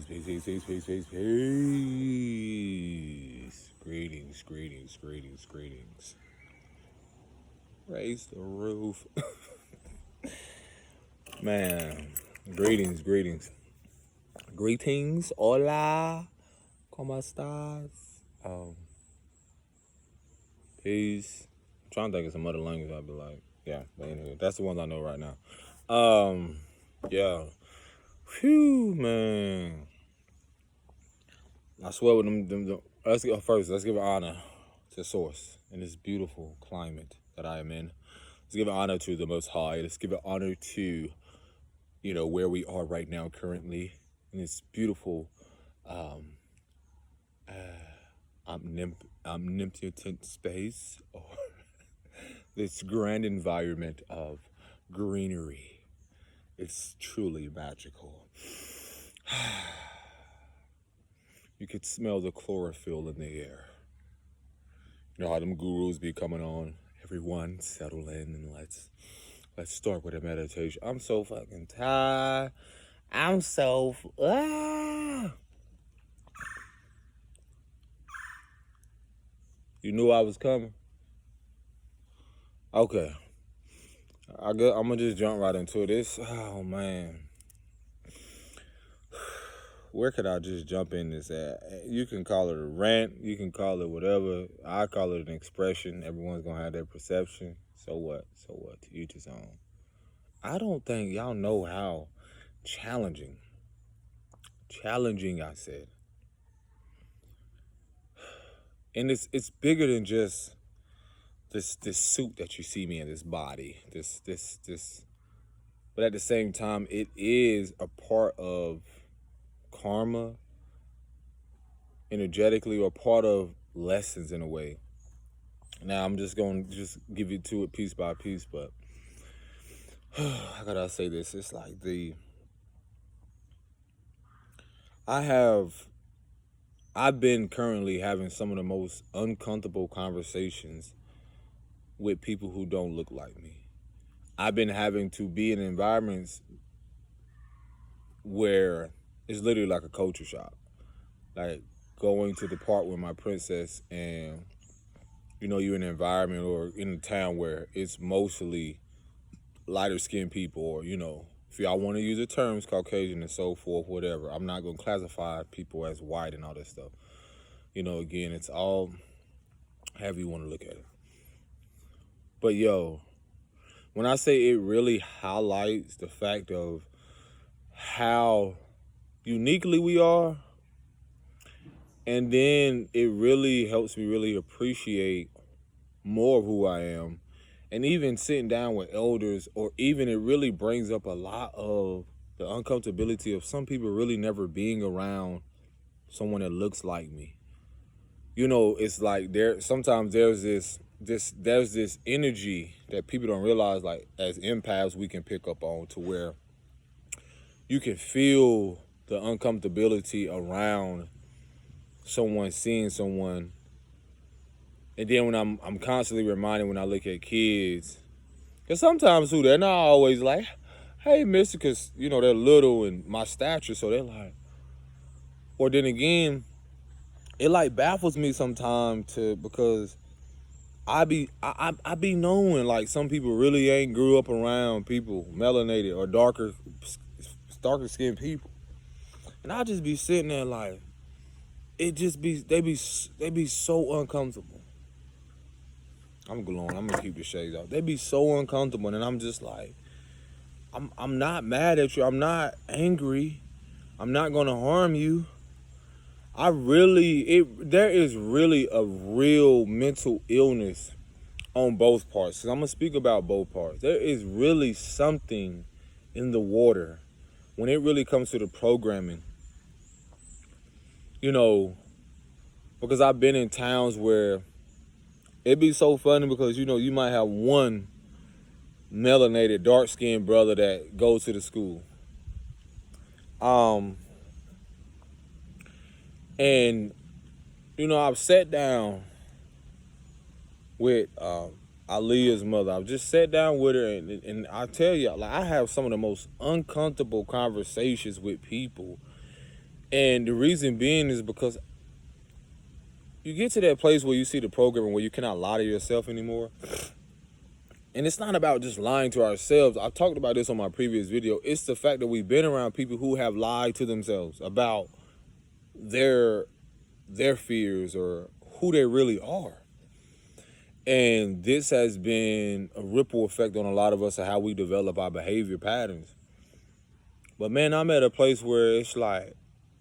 Peace, peace, peace, peace, peace, peace. Greetings, greetings, greetings, greetings. Raise the roof. Man, greetings, greetings. Greetings, hola, ¿cómo estás? Peace. I'm trying to think of some other language I'd be like, yeah, but anyway, that's the ones I know right now. Yeah. Phew, man. I swear with them let's give honor to Source in this beautiful climate that I am in. Let's give honor to the Most High. Let's give honor to, where we are right now currently in this beautiful, omnipotent space, or this grand environment of greenery. It's truly magical. You could smell the chlorophyll in the air. You know how them gurus be coming on? Everyone settle in and let's start with a meditation. I'm so fucking tired. You knew I was coming? Okay. I'm gonna just jump right into this. Oh man. Where could I just jump in this at? You can call it a rant, you can call it whatever. I call it an expression. Everyone's gonna have their perception. So what? To each his own. I don't think y'all know how challenging I said. And it's bigger than just this suit that you see me in, this body. This but at the same time it is a part of karma, energetically, or part of lessons in a way. Now I'm just gonna give you to it piece by piece, but how could I say this? It's like I've been currently having some of the most uncomfortable conversations with people who don't look like me. I've been having to be in environments where it's literally like a culture shock. Like going to the park with my princess and, you're in an environment or in a town where it's mostly lighter skinned people, or, if y'all want to use the terms Caucasian and so forth, whatever. I'm not going to classify people as white and all that stuff. Again, it's all however you want to look at it. But when I say it really highlights the fact of how uniquely we are, and then it really helps me really appreciate more of who I am. And even sitting down with elders, or even it really brings up a lot of the uncomfortability of some people really never being around someone that looks like me. It's like sometimes there's this energy that people don't realize, like as empaths we can pick up on, to where you can feel the uncomfortability around someone seeing someone. And then when I'm constantly reminded when I look at kids, because sometimes they're not always like, hey, mister, because, they're little and my stature, so they're like, or then again, it like baffles me sometimes because I be knowing like some people really ain't grew up around people melanated or darker skinned people. And I just be sitting there like, they be so uncomfortable. I'm glowing. I'm gonna keep the shades off. They be so uncomfortable, and I'm just like, I'm not mad at you. I'm not angry. I'm not gonna harm you. There is really a real mental illness on both parts. So I'm gonna speak about both parts. There is really something in the water when it really comes to the programming. Because I've been in towns where it'd be so funny because, you might have one melanated, dark-skinned brother that goes to the school. And, I've sat down with Aaliyah's mother. I've just sat down with her, and I tell you, like, I have some of the most uncomfortable conversations with people. And the reason being is because you get to that place where you see the programming where you cannot lie to yourself anymore. And it's not about just lying to ourselves. I talked about this on my previous video. It's the fact that we've been around people who have lied to themselves about their fears or who they really are. And this has been a ripple effect on a lot of us of how we develop our behavior patterns. But man, I'm at a place where it's like,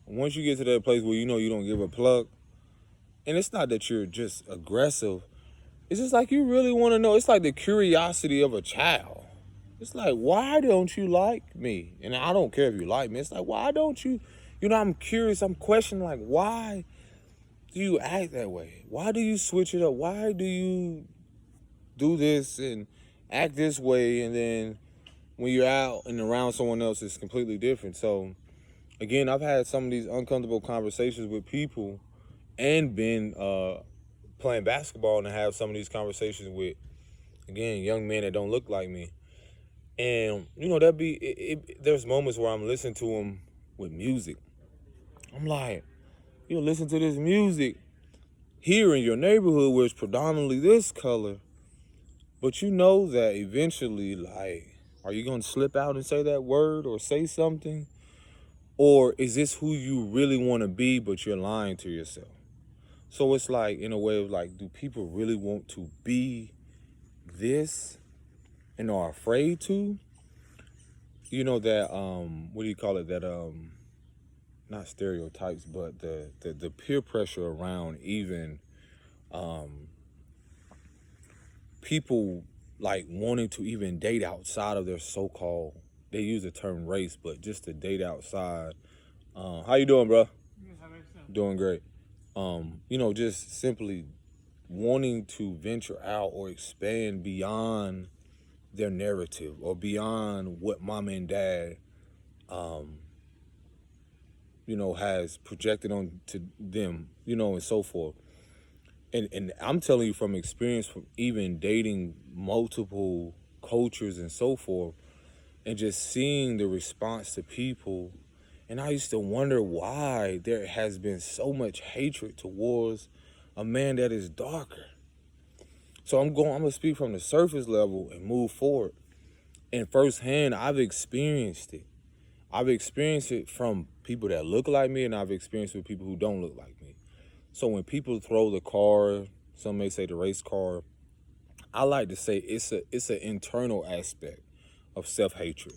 once you get to that place where you know you don't give a pluck, and it's not that you're just aggressive, it's just like you really want to know. It's like the curiosity of a child. It's like, why don't you like me? And I don't care if you like me. It's like, why don't you? You know, I'm curious. I'm questioning, like, why do you act that way? Why do you switch it up? Why do you do this and act this way? And then when you're out and around someone else, it's completely different. So, again, I've had some of these uncomfortable conversations with people and been playing basketball and have some of these conversations with, again, young men that don't look like me. And, you know, there's moments where I'm listening to them with music. I'm like, you listen to this music here in your neighborhood where it's predominantly this color, but you know that eventually, like, are you going to slip out and say that word or say something? Or is this who you really want to be, but you're lying to yourself? So it's like, in a way of like, do people really want to be this and are afraid to? You know that, what do you call it? That, not stereotypes, but the peer pressure around even people like wanting to even date outside of their so-called, they use the term race, but just to date outside. How you doing, bro? Doing great. You know, just simply wanting to venture out or expand beyond their narrative or beyond what mom and dad, you know, has projected on to them, you know, and so forth. And I'm telling you from experience, from even dating multiple cultures and so forth, and just seeing the response to people. And I used to wonder why there has been so much hatred towards a man that is darker. So I'm gonna speak from the surface level and move forward. And firsthand, I've experienced it. I've experienced it from people that look like me, and I've experienced it with people who don't look like me. So when people throw the card, some may say the race card, I like to say it's an internal aspect of self-hatred.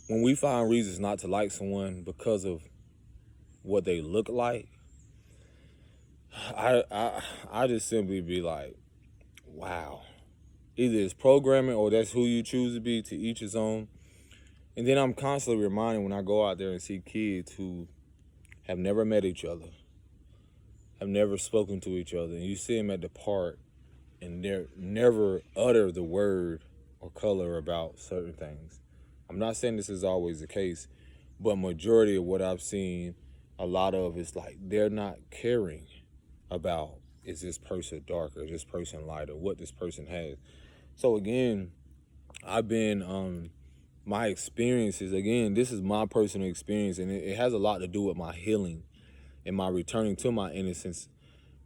When we find reasons not to like someone because of what they look like, I just simply be like, wow. Either it's programming or that's who you choose to be, to each his own. And then I'm constantly reminded when I go out there and see kids who have never met each other, have never spoken to each other, and you see them at the park and they never utter the word or color about certain things. I'm not saying this is always the case, but majority of what I've seen, a lot of is like they're not caring about, is this person darker, this person lighter, what this person has. So again, I've been my experiences, again, this is my personal experience, and it has a lot to do with my healing and my returning to my innocence,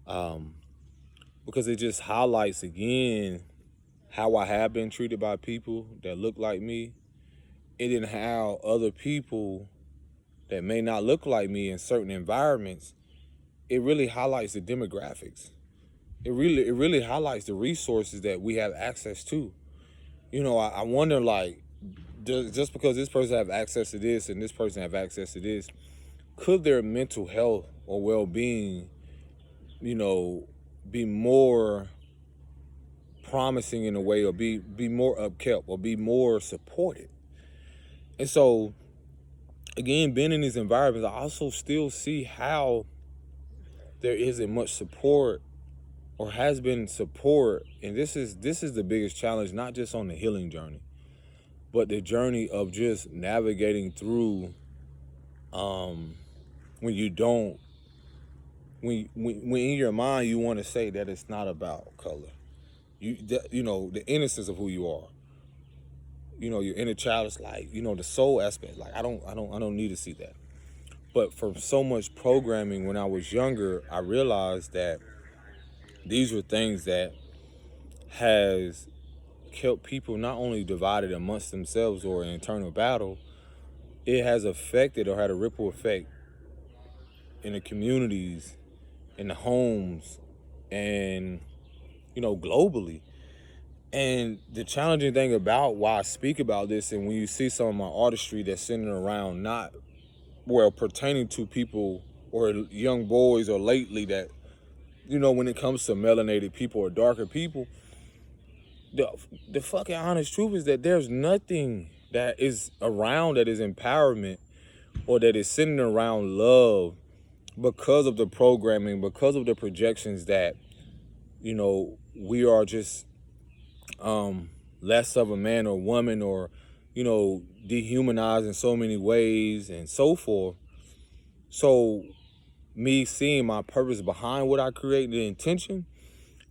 because it just highlights again how I have been treated by people that look like me, and then how other people that may not look like me in certain environments, it really highlights the demographics. It really highlights the resources that we have access to. You know, I wonder, like, just because this person have access to this and this person have access to this, could their mental health or well-being, you know, be more promising in a way, or be more upkept, or be more supported? And so, again, being in these environments, I also still see how there isn't much support, or has been support, and this is the biggest challenge, not just on the healing journey, but the journey of just navigating through, when you don't, when in your mind you want to say that it's not about color, you know, the innocence of who you are, you know, your inner child is like, you know, the soul aspect, like I don't need to see that. But from so much programming when I was younger, I realized that these were things that has kept people not only divided amongst themselves or an internal battle, it has affected or had a ripple effect in the communities, in the homes, and globally. And the challenging thing about why I speak about this, and when you see some of my artistry that's centered around not pertaining to people or young boys or lately that, when it comes to melanated people or darker people, the the fucking honest truth is that there's nothing that is around that is empowerment or that is centered around love because of the programming, because of the projections that, we are just less of a man or woman or, dehumanized in so many ways and so forth. So me seeing my purpose behind what I create, the intention,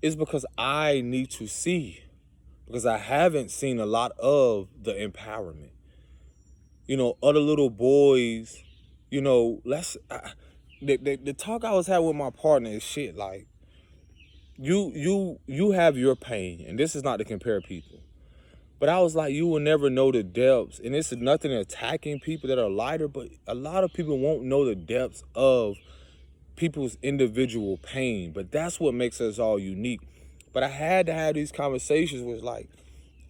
is because I need to see, because I haven't seen a lot of the empowerment. Other little boys, the talk I was having with my partner is shit. Like, you have your pain, and this is not to compare people, but I was like, you will never know the depths, and this is nothing attacking people that are lighter, but a lot of people won't know the depths of people's individual pain, but that's what makes us all unique. But I had to have these conversations with, like,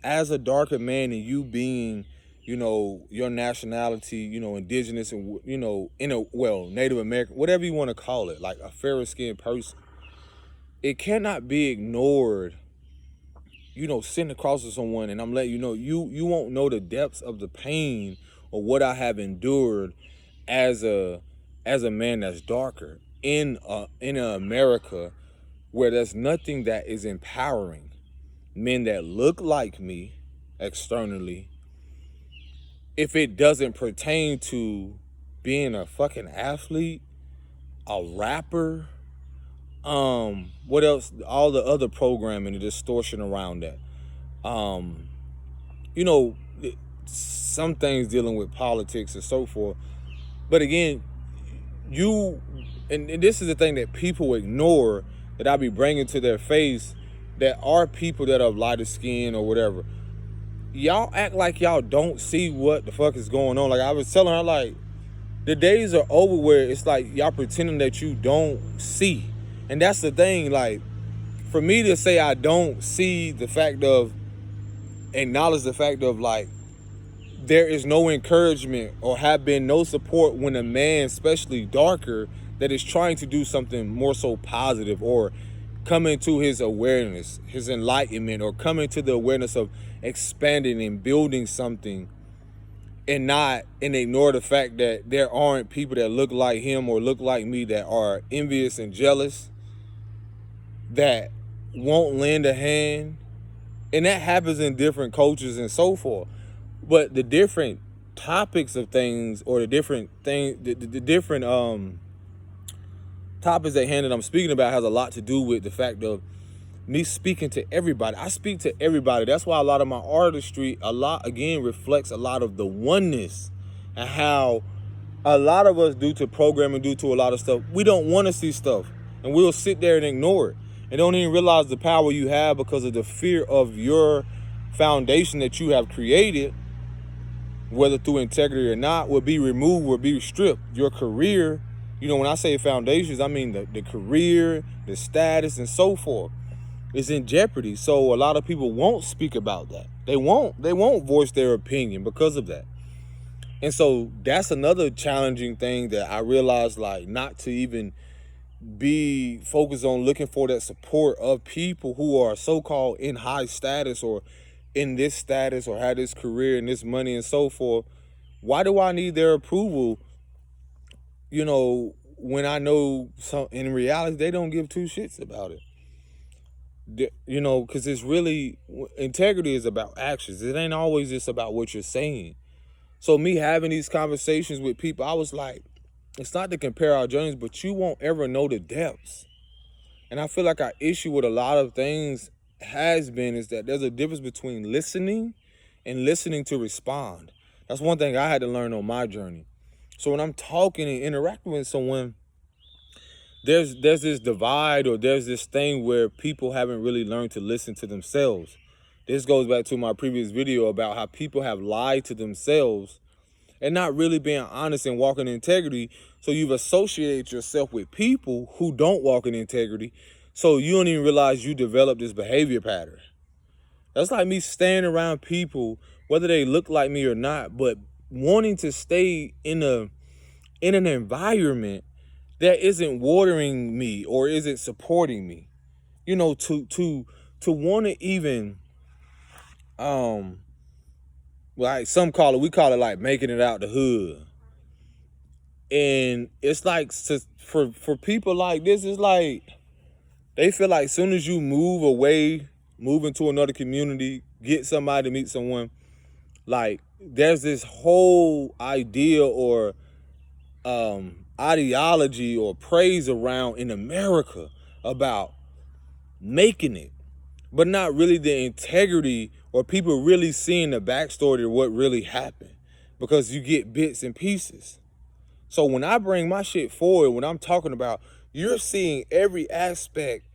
as a darker man and you being, your nationality, indigenous and, Native American, whatever you want to call it, like a fairer skinned person, it cannot be ignored, sitting across with someone and I'm letting you won't know the depths of the pain or what I have endured as a man that's darker in America, where there's nothing that is empowering men that look like me externally if it doesn't pertain to being a fucking athlete, a rapper, what else? All the other programming, the distortion around that. Um, you know, some things dealing with politics and so forth. But again, and this is the thing that people ignore that I be bringing to their face, that are people that are lighter skin or whatever. Y'all act like y'all don't see what the fuck is going on. Like I was telling her, like, the days are over where it's like y'all pretending that you don't see. And that's the thing, like, for me to say I don't see the fact of, acknowledge the fact of, like, there is no encouragement or have been no support when a man, especially darker, that is trying to do something more so positive or come into his awareness, his enlightenment, or come into the awareness of expanding and building something, and ignore the fact that there aren't people that look like him or look like me that are envious and jealous, that won't lend a hand. And that happens in different cultures and so forth. But the different topics of things, or the different topics at hand that I'm speaking about, has a lot to do with the fact of me speaking to everybody. I speak to everybody. That's why a lot of my artistry, reflects a lot of the oneness, and how a lot of us, due to programming, due to a lot of stuff, we don't want to see stuff, and we'll sit there and ignore it and don't even realize the power you have because of the fear of your foundation that you have created, whether through integrity or not, will be removed, will be stripped. Your career, when I say foundations, I mean the career, the status, and so forth is in jeopardy. So a lot of people won't speak about that. They won't voice their opinion because of that. And so that's another challenging thing that I realized, like, not to even be focused on looking for that support of people who are so-called in high status or in this status or have this career and this money and so forth. Why do I need their approval, when I know in reality they don't give two shits about it? Because it's really, integrity is about actions. It ain't always just about what you're saying. So me having these conversations with people, I was like, it's not to compare our journeys, but you won't ever know the depths. And I feel like our issue with a lot of things is that there's a difference between listening and listening to respond. That's one thing I had to learn on my journey. So when I'm talking and interacting with someone, there's this divide, or there's this thing where people haven't really learned to listen to themselves. This goes back to my previous video about how people have lied to themselves and not really being honest and walking in integrity. So you've associated yourself with people who don't walk in integrity. So you don't even realize you developed this behavior pattern. That's like me staying around people, whether they look like me or not, but wanting to stay in an environment that isn't watering me or isn't supporting me. You know, to want to even like we call it like making it out the hood. And it's like for people like this, it's like they feel like as soon as you move into another community, get somebody to meet someone, like there's this whole idea or ideology or praise around in America about making it, but not really the integrity or people really seeing the backstory to what really happened, because you get bits and pieces. So when I bring my shit forward, when I'm talking about, you're seeing every aspect.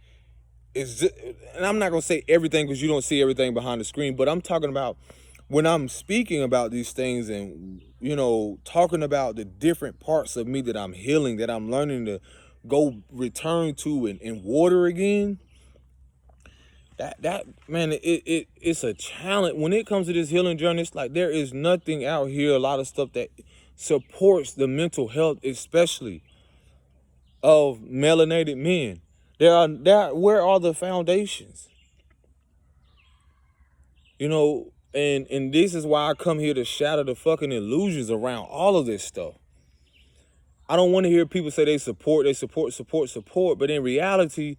And I'm not gonna say everything because you don't see everything behind the screen, but I'm talking about when I'm speaking about these things and, you know, talking about the different parts of me that I'm healing, that I'm learning to go return to and water again. That man, it's a challenge when it comes to this healing journey. It's like there is nothing out here, a lot of stuff that supports the mental health, especially of melanated men. Where are the foundations? You know, and this is why I come here to shatter the fucking illusions around all of this stuff. I don't want to hear people say they support, but in reality,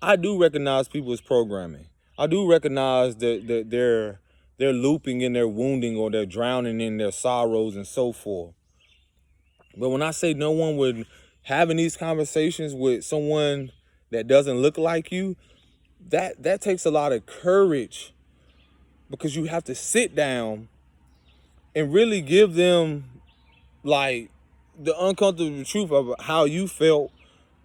I do recognize people's programming. I do recognize that they're looping in their wounding, or they're drowning in their sorrows and so forth. But when I say no one would having these conversations with someone that doesn't look like you, that takes a lot of courage, because you have to sit down and really give them like the uncomfortable truth of how you felt,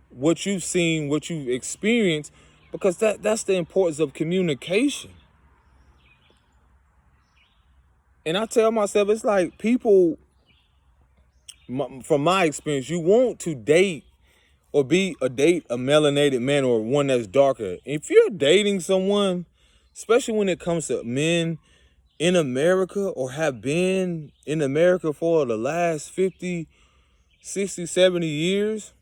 what you've seen, what you've experienced, because that's the importance of communication. And I tell myself, it's like people, from my experience, you want to date or date a melanated man or one that's darker. If you're dating someone, especially when it comes to men in America or have been in America for the last 50, 60, 70 years,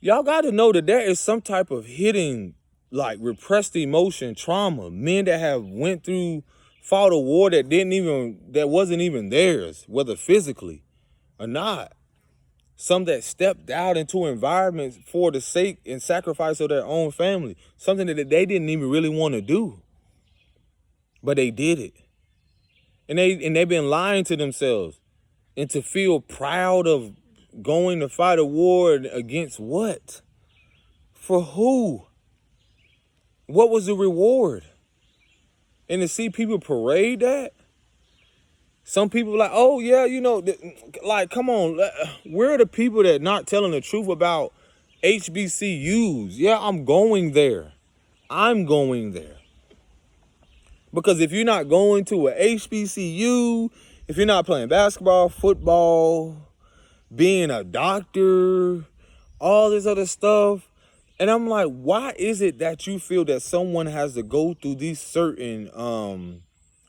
y'all got to know that there is some type of hidden, like repressed emotion, trauma. Men that have fought a war that wasn't even theirs, whether physically or not. Some that stepped out into environments for the sake and sacrifice of their own family. Something that they didn't even really want to do, but they did it. And they've been lying to themselves. And to feel proud of going to fight a war against what? For who? What was the reward? And to see people parade that? Some people like, oh yeah, you know, like, come on. Where are the people that not telling the truth about HBCUs? Yeah, I'm going there. Because if you're not going to a HBCU, if you're not playing basketball, football, being a doctor, all this other stuff, and I'm like, why is it that you feel that someone has to go through these certain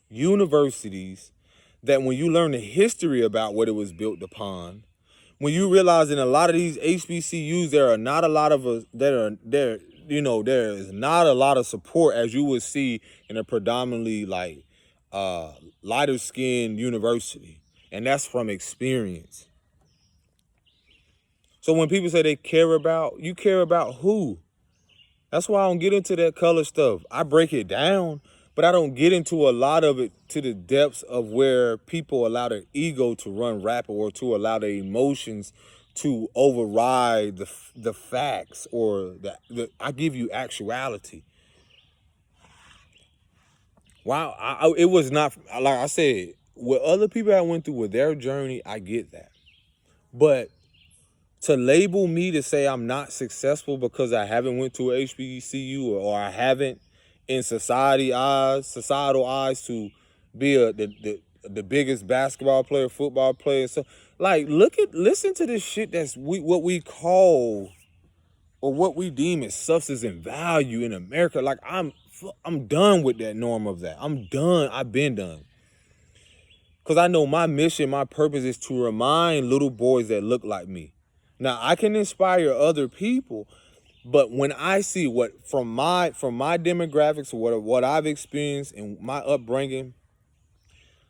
universities, that when you learn the history about what it was built upon, when you realize in a lot of these HBCUs, there are not a lot of us that are there, you know, there is not a lot of support as you would see in a predominantly like lighter skinned university. And that's from experience. So when people say you care about who? That's why I don't get into that color stuff. I break it down, but I don't get into a lot of it to the depths of where people allow their ego to run rapid, or to allow their emotions to override the facts, or I give you actuality. Wow, it was not, like I said, what other people have went through with their journey, I get that. But to label me to say I'm not successful because I haven't went to a HBCU, or I haven't in societal eyes to be the biggest basketball player, football player. So like listen to this shit that's what we call or what we deem as substance and value in America. Like I'm done with that norm of that. I'm done. I've been done. Because I know my mission, my purpose is to remind little boys that look like me. Now, I can inspire other people, but when I see what from my demographics, what I've experienced and my upbringing,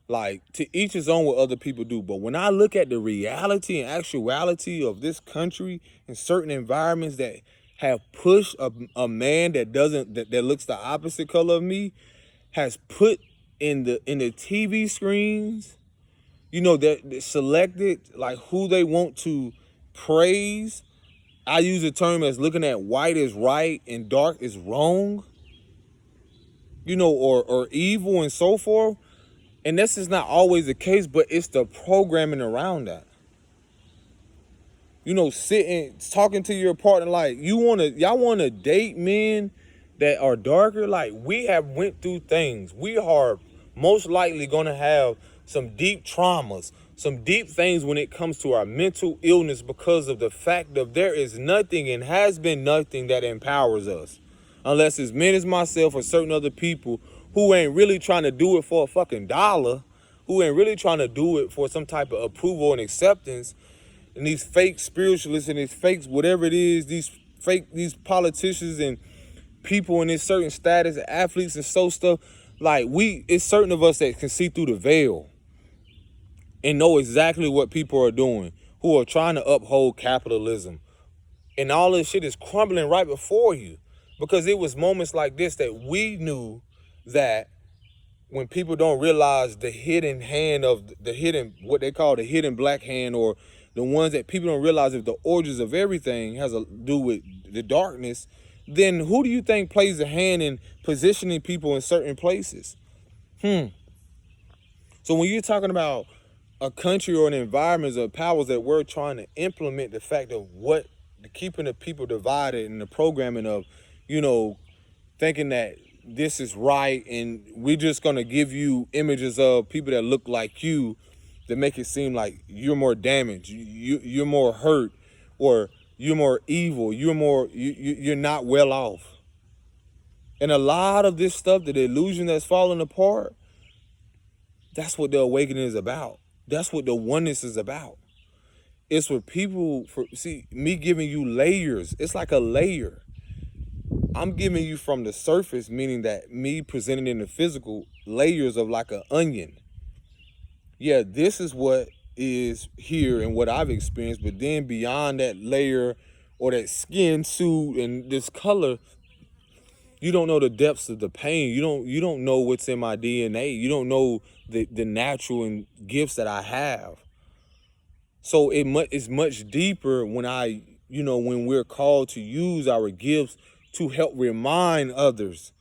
like to each his own what other people do. But when I look at the reality and actuality of this country and certain environments that have pushed a man that doesn't that looks the opposite color of me, has put in the TV screens, you know, that selected like who they want to praise. I use the term as looking at white as right and dark is wrong, you know, or evil and so forth. And this is not always the case, but it's the programming around that. You know, sitting talking to your partner like y'all wanna date men that are darker. Like we have went through things. We are most likely gonna have some deep traumas, some deep things when it comes to our mental illness because of the fact that there is nothing and has been nothing that empowers us. Unless it's men as myself or certain other people who ain't really trying to do it for a fucking dollar, who ain't really trying to do it for some type of approval and acceptance. And these fake spiritualists and these fakes, whatever it is, these politicians and people in this certain status, athletes and so stuff, like it's certain of us that can see through the veil and know exactly what people are doing, who are trying to uphold capitalism. And all this shit is crumbling right before you. Because it was moments like this that we knew that when people don't realize the hidden hand of the hidden, what they call the hidden black hand, or the ones that people don't realize if the origins of everything has to do with the darkness, then who do you think plays a hand in positioning people in certain places? So when you're talking about a country or an environment of powers that we're trying to implement the fact of what keeping the people divided and the programming of, you know, thinking that this is right and we're just gonna give you images of people that look like you that make it seem like you're more damaged, you're more hurt, or you're more evil, you're not well off. And a lot of this stuff, the illusion that's falling apart, that's what the awakening is about. That's what the oneness is about. It's for people, see, me giving you layers. It's like a layer. I'm giving you from the surface, meaning that me presenting in the physical layers of like an onion. Yeah, this is what is here and what I've experienced, but then beyond that layer or that skin suit and this color, you don't know the depths of the pain. You don't know what's in my DNA. You don't know the natural and gifts that I have. So it's much deeper when when we're called to use our gifts to help remind others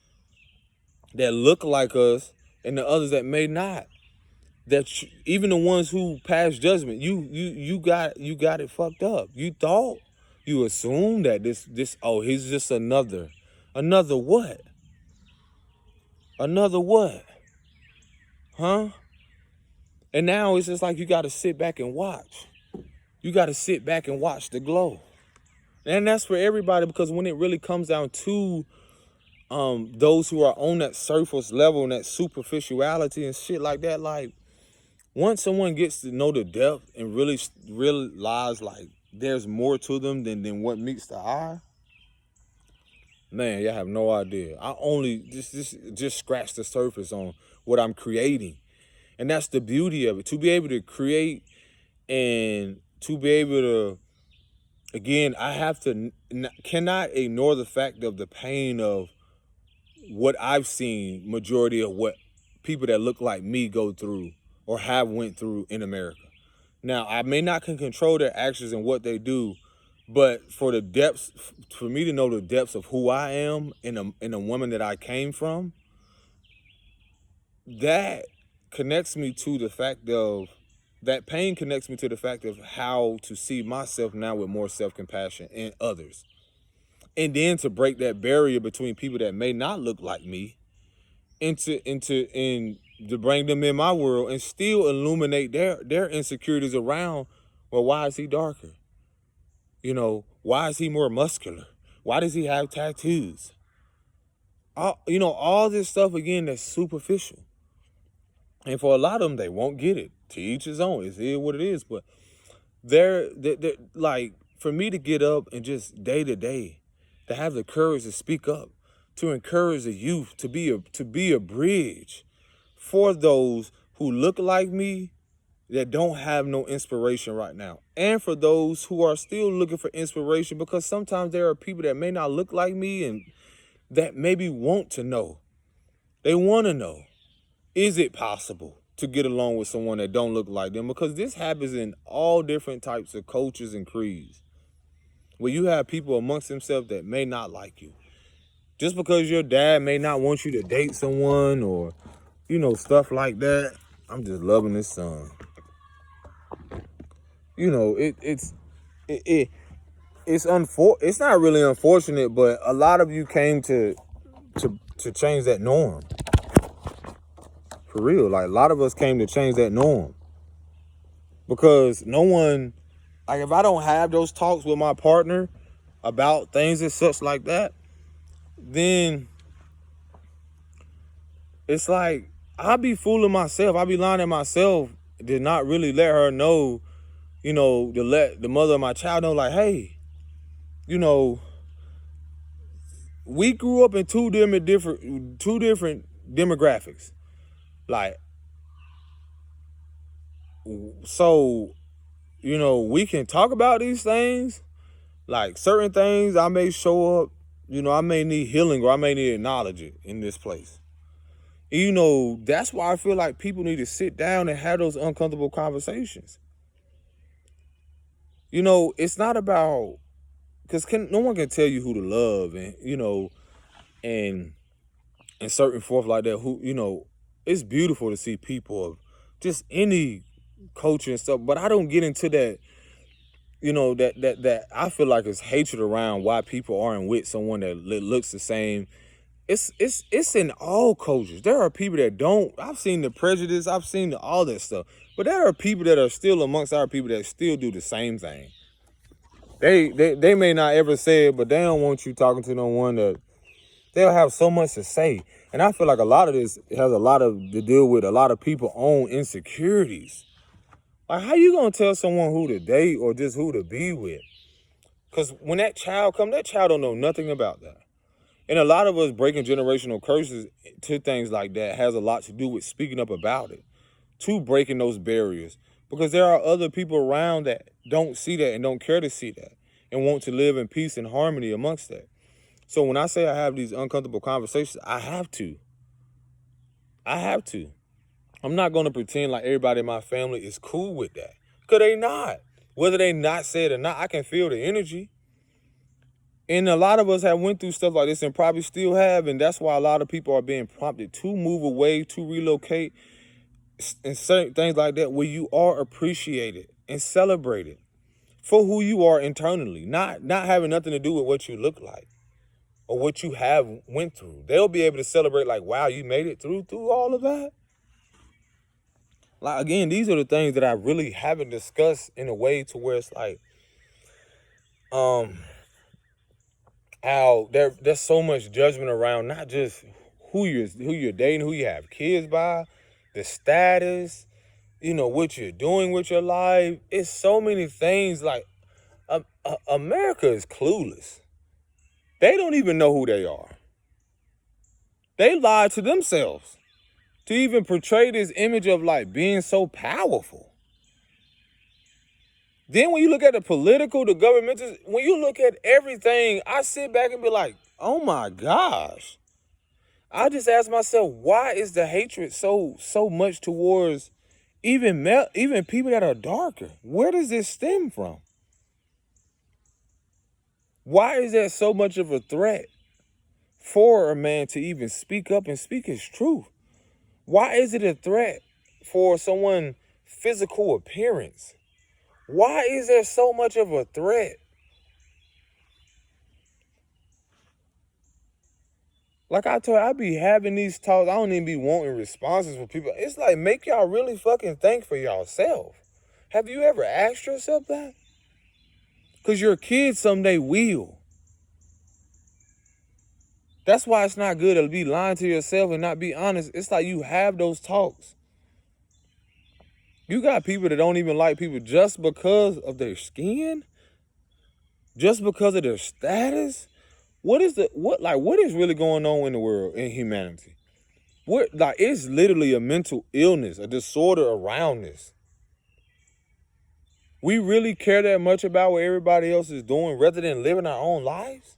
that look like us and the others that may not. That even the ones who pass judgment, you got it fucked up. You assumed that this he's just another what? Another what? Huh? And now it's just like you got to sit back and watch. You got to sit back and watch the glow. And that's for everybody, because when it really comes down to those who are on that surface level and that superficiality and shit like that, like once someone gets to know the depth and really realize like there's more to them than what meets the eye, man, y'all have no idea. I only just scratch the surface on what I'm creating. And that's the beauty of it. To be able to create and to be able to, again, I have to cannot ignore the fact of the pain of what I've seen majority of what people that look like me go through or have went through in America. Now, I may not can control their actions and what they do, but for the depths, for me to know the depths of who I am in a woman that I came from, that connects me to the fact of that pain connects me to the fact of how to see myself now with more self-compassion and others. And then to break that barrier between people that may not look like me and to bring them in my world and still illuminate their insecurities around, well, why is he darker? Why is he more muscular? Why does he have tattoos? All this stuff again that's superficial. And for a lot of them, they won't get it. To each his own. It's what it is. But they're like, for me to get up and just day to day, to have the courage to speak up, to encourage the youth, to be a bridge for those who look like me that don't have no inspiration right now, and for those who are still looking for inspiration, because sometimes there are people that may not look like me and that maybe want to know. They want to know, is it possible to get along with someone that don't look like them? Because this happens in all different types of cultures and creeds, where you have people amongst themselves that may not like you. Just because your dad may not want you to date someone or, stuff like that. I'm just loving this song. It's it's not really unfortunate, but a lot of you came to change that norm. For real, like a lot of us came to change that norm. Because no one, like if I don't have those talks with my partner about things and such like that, then it's like I'll be fooling myself. I'll be lying to myself to not really let her know, to let the mother of my child know, like, hey, we grew up in two different demographics. Like, so, we can talk about these things. Like certain things I may show up, I may need healing or I may need to acknowledge it in this place. That's why I feel like people need to sit down and have those uncomfortable conversations. It's not about, because no one can tell you who to love and certain forth like that. It's beautiful to see people of just any culture and stuff, but I don't get into that. That I feel like it's hatred around why people aren't with someone that looks the same. It's in all cultures. There are people that don't. I've seen the prejudice. I've seen all that stuff. But there are people that are still amongst our people that still do the same thing. They may not ever say it, but they don't want you talking to no one that they'll have so much to say. And I feel like a lot of this has a lot to deal with a lot of people's own insecurities. Like, how you gonna tell someone who to date or just who to be with? Because when that child comes, that child don't know nothing about that. And a lot of us breaking generational curses to things like that has a lot to do with speaking up about it, to breaking those barriers. Because there are other people around that don't see that and don't care to see that and want to live in peace and harmony amongst that. So when I say I have these uncomfortable conversations, I have to. I'm not going to pretend like everybody in my family is cool with that. Because they not. Whether they not say it or not, I can feel the energy. And a lot of us have went through stuff like this and probably still have. And that's why a lot of people are being prompted to move away, to relocate, and certain things like that, where you are appreciated and celebrated for who you are internally, not having nothing to do with what you look like or what you have went through. They'll be able to celebrate like, wow, you made it through all of that. Like, again, these are the things that I really haven't discussed in a way to where it's like, how there's so much judgment around not just who you're dating, who you have kids by, the status, what you're doing with your life. It's so many things. Like, America is clueless. They don't even know who they are. They lie to themselves to even portray this image of like being so powerful. Then when you look at the political, the governmental, when you look at everything, I sit back and be like, oh my gosh. I just ask myself, why is the hatred so much towards even people that are darker? Where does this stem from? Why is that so much of a threat for a man to even speak up and speak his truth? Why is it a threat for someone physical appearance. Why is there so much of a threat? Like I told you, I be having these talks. I don't even be wanting responses from people. It's like, make y'all really fucking think for y'allself. Have you ever asked yourself that? Because your kids someday will. That's why it's not good to be lying to yourself and not be honest. It's like you have those talks. You got people that don't even like people just because of their skin, just because of their status. What is really going on in the world, in humanity? It's literally a mental illness, a disorder around this. We really care that much about what everybody else is doing rather than living our own lives?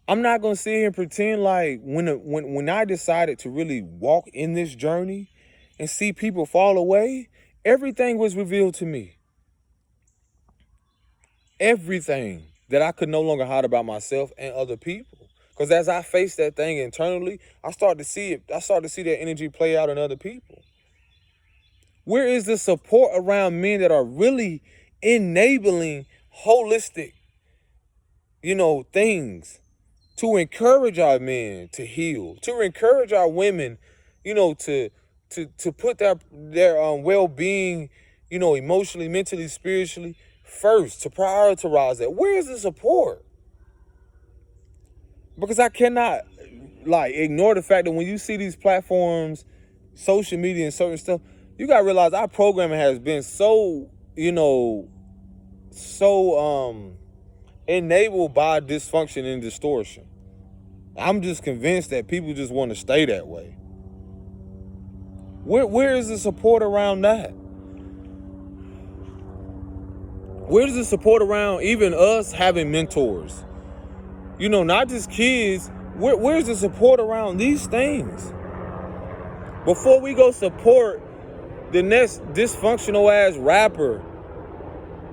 I'm not gonna sit here and pretend like when I decided to really walk in this journey and see people fall away, everything was revealed to me. Everything that I could no longer hide about myself and other people. Because as I face that thing internally, I start to see it. I start to see that energy play out in other people. Where is the support around men that are really enabling holistic, things to encourage our men to heal, to encourage our women, to put their well-being, emotionally, mentally, spiritually first, to prioritize that? Where is the support? Because I cannot ignore the fact that when you see these platforms, social media and certain stuff, you gotta realize our programming has been so enabled by dysfunction and distortion. I'm just convinced that people just want to stay that way. Where is the support around that? Where's the support around even us having mentors? Not just kids. Where's the support around these things? Before we go support the next dysfunctional ass rapper,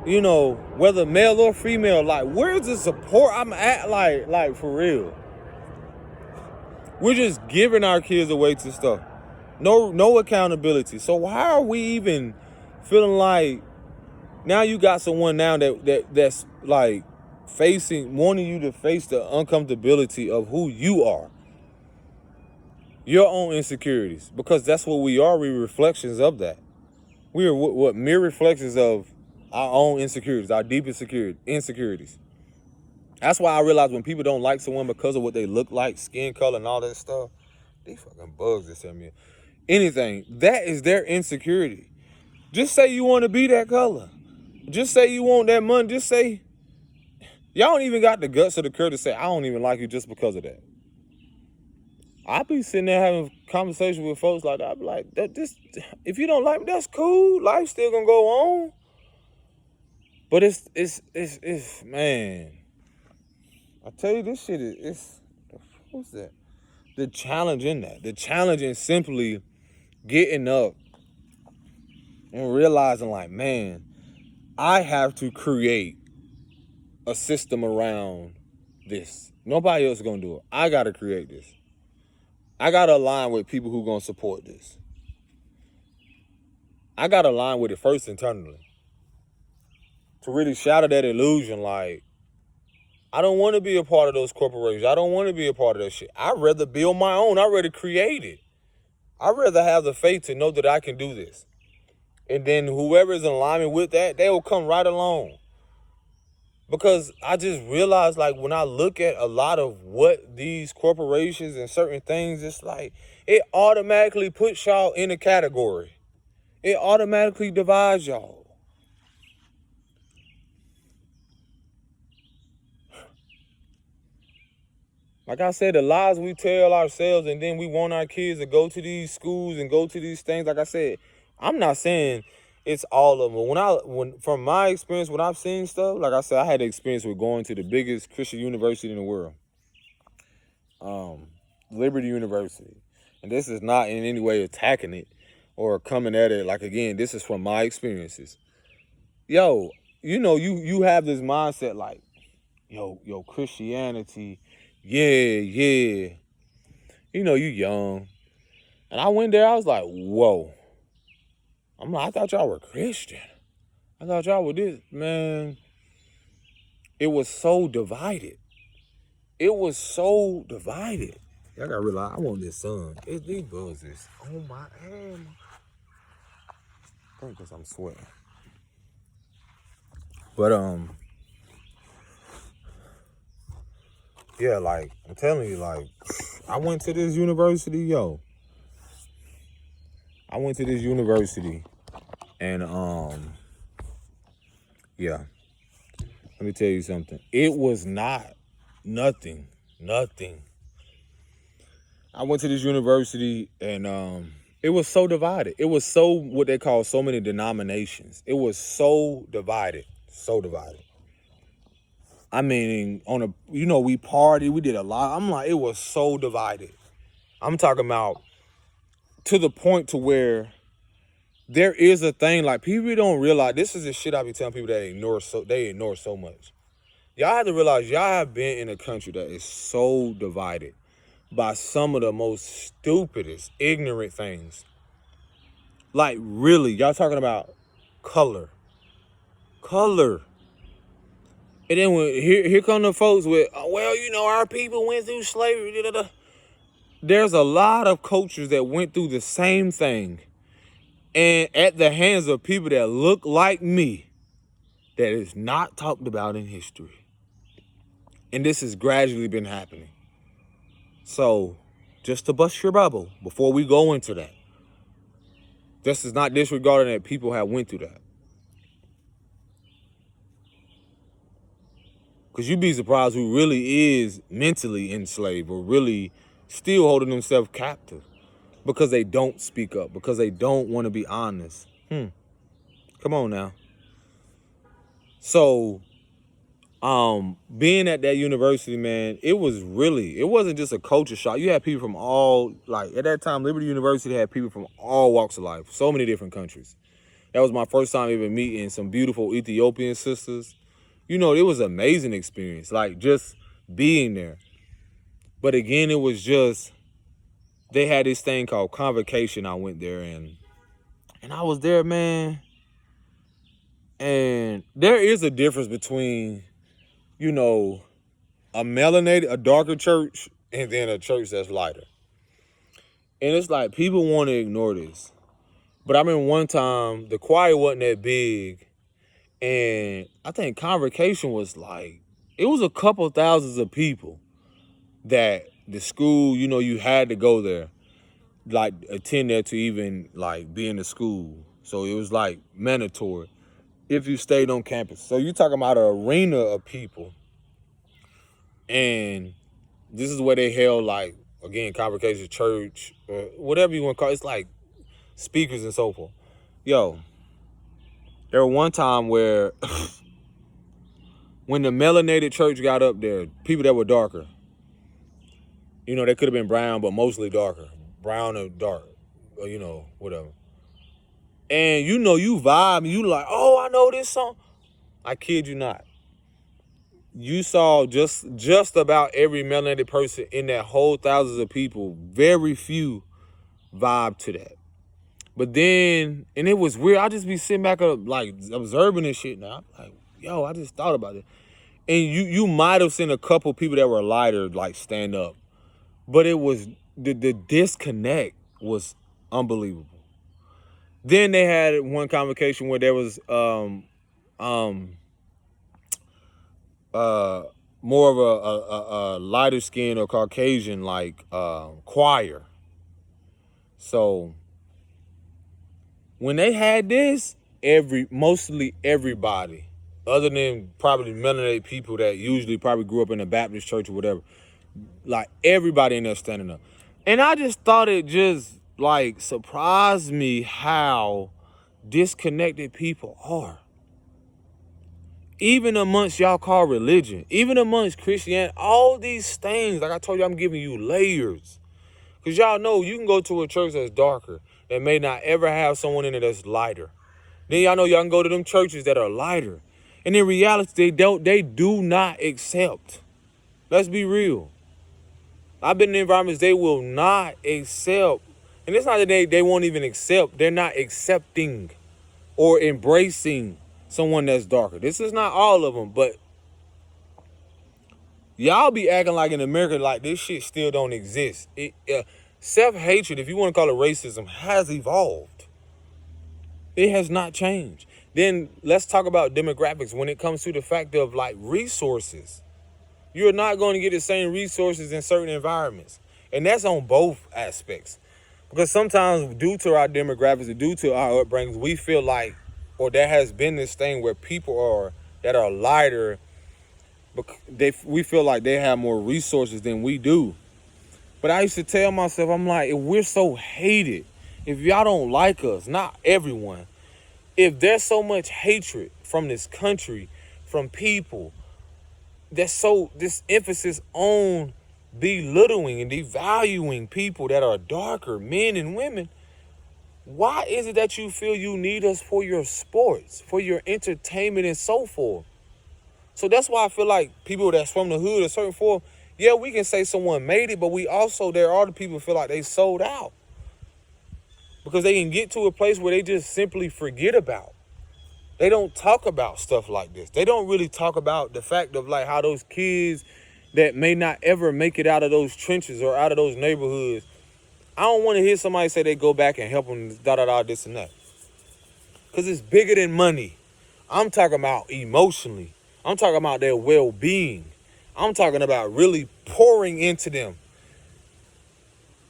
whether male or female, where's the support? I'm at for real. We're just giving our kids away to stuff. No accountability. So why are we even feeling like now you got someone now that's wanting you to face the uncomfortability of who you are, your own insecurities, because that's what we are. We're reflections of that. We are what mere reflections of our own insecurities, our deep insecurities. That's why I realize when people don't like someone because of what they look like, skin color and all that stuff, these fucking bugs that send me anything, that is their insecurity. Just say you want to be that color. Just say you want that money. Just say, y'all don't even got the guts or the courage to say, I don't even like you just because of that. I be sitting there having conversations with folks like that. I be like, if you don't like me, that's cool. Life's still gonna go on. But it's man, I tell you, this shit is what's that? The challenge in that. The challenge in simply getting up and realizing man, I have to create a system around this. Nobody else is gonna do it. I gotta create this. I gotta align with people who gonna support this. I gotta align with it first internally. To really shatter that illusion, I don't want to be a part of those corporations. I don't want to be a part of that shit. I'd rather build my own. I'd rather create it. I'd rather have the faith to know that I can do this. And then whoever is in alignment with that, they will come right along. Because I just realized, when I look at a lot of what these corporations and certain things, it's it automatically puts y'all in a category. It automatically divides y'all. Like I said, the lies we tell ourselves, and then we want our kids to go to these schools and go to these things. Like I said, I'm not saying it's all of them. From my experience, when I've seen stuff, like I said, I had the experience with going to the biggest Christian university in the world, Liberty University. And this is not in any way attacking it or coming at it. Again, this is from my experiences. Yo, you have this mindset yo, Christianity, yeah. You young. And I went there, I was like, whoa. I'm like, I thought y'all were Christian. I thought y'all were this. Man, it was so divided. It was so divided. Y'all gotta realize I want this sun. These buzzes. Oh my hand. I think because I'm sweating. But yeah, like I'm telling you, like I went to this university, yo. I went to this university and yeah. Let me tell you something. It was not nothing. I went to this university and it was so divided. It was so what they call so many denominations. It was so divided. So divided. I mean, we partied, we did a lot. I'm like, it was so divided. I'm talking about to the point to where there is a thing like people don't realize. This is the shit I be telling people that they ignore so much. Y'all have to realize y'all have been in a country that is so divided by some of the most stupidest, ignorant things. Like really, y'all talking about color. And then when here come the folks with, well, our people went through slavery. Da, da, da. There's a lot of cultures that went through the same thing, and at the hands of people that look like me, that is not talked about in history. And this has gradually been happening. So, just to bust your bubble before we go into that, this is not disregarding that people have went through that. Because you'd be surprised who really is mentally enslaved or really still holding themselves captive because they don't speak up, because they don't want to be honest. Come on now. So, being at that university, man, it wasn't just a culture shock. You had people from at that time, Liberty University had people from all walks of life, so many different countries. That was my first time even meeting some beautiful Ethiopian sisters. It was an amazing experience, like just being there. But again, it was just, they had this thing called convocation. I went there and I was there, man. And there is a difference between, a darker church and then a church that's lighter. And it's like people want to ignore this. But I remember one time the choir wasn't that big. And I think convocation was it was a couple thousands of people that the school, you had to go there, attend there to even be in the school. So it was mandatory if you stayed on campus. So you're talking about an arena of people. And this is where they held again, convocation, church, or whatever you want to call it. It's like speakers and so forth. Yo, there was one time where when the melanated church got up there, people that were darker, they could have been brown, but mostly darker. Brown or dark, or, whatever. And you vibe, you like, oh, I know this song. I kid you not. You saw just about every melanated person in that whole thousands of people, very few vibe to that. But then, and it was weird, I just be sitting back observing this shit now. I'm like, yo, I just thought about it. And you might have seen a couple people that were lighter stand up. But it was, the disconnect was unbelievable. Then they had one convocation where there was more of a lighter skin or Caucasian choir. So when they had this, mostly everybody, other than probably melanated people that usually probably grew up in a Baptist church or whatever, everybody in there standing up. And I just thought it just surprised me how disconnected people are. Even amongst y'all call religion, even amongst Christianity, all these things, like I told you, I'm giving you layers. Because y'all know you can go to a church that's darker that may not ever have someone in it that's lighter. Then y'all know y'all can go to them churches that are lighter. And in reality, they do not accept. Let's be real. I've been in environments they will not accept And it's not that they won't even accept. They're not accepting or embracing someone that's darker. This is not all of them, but y'all be acting like in America like this shit still don't exist. Self-hatred, if you want to call it racism, has evolved. It has not changed. Then let's talk about demographics when it comes to the fact of like resources. You're not going to get the same resources in certain environments. And that's on both aspects. Because sometimes due to our demographics and due to our upbringings, we feel like, or there has been this thing where people that are lighter, we feel like they have more resources than we do. But I used to tell myself, I'm like, if we're so hated, if y'all don't like us, not everyone, if there's so much hatred from this country, from people, this emphasis on belittling and devaluing people that are darker, men and women, why is it that you feel you need us for your sports, for your entertainment and so forth? So that's why I feel like people that's from the hood, a certain form, yeah, we can say someone made it, but there are the people who feel like they sold out. Because they can get to a place where they just simply forget about. They don't talk about stuff like this. They don't really talk about the fact of like how those kids that may not ever make it out of those trenches or out of those neighborhoods, I don't want to hear somebody say they go back and help them, this and that. Because it's bigger than money. I'm talking about emotionally. I'm talking about their well-being. I'm talking about really pouring into them.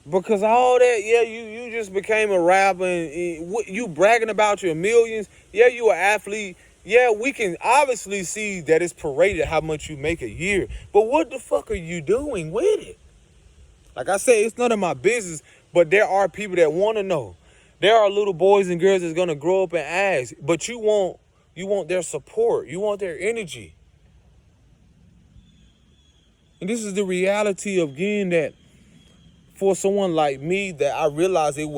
Because all that, yeah, you just became a rapper and you bragging about your millions. Yeah, you an athlete. Yeah, we can obviously see that it's paraded how much you make a year. But what the fuck are you doing with it? Like I said, it's none of my business, but there are people that want to know. There are little boys and girls that's going to grow up and ask, but you want their support. You want their energy. And this is the reality of getting that. For someone like me, that I realized it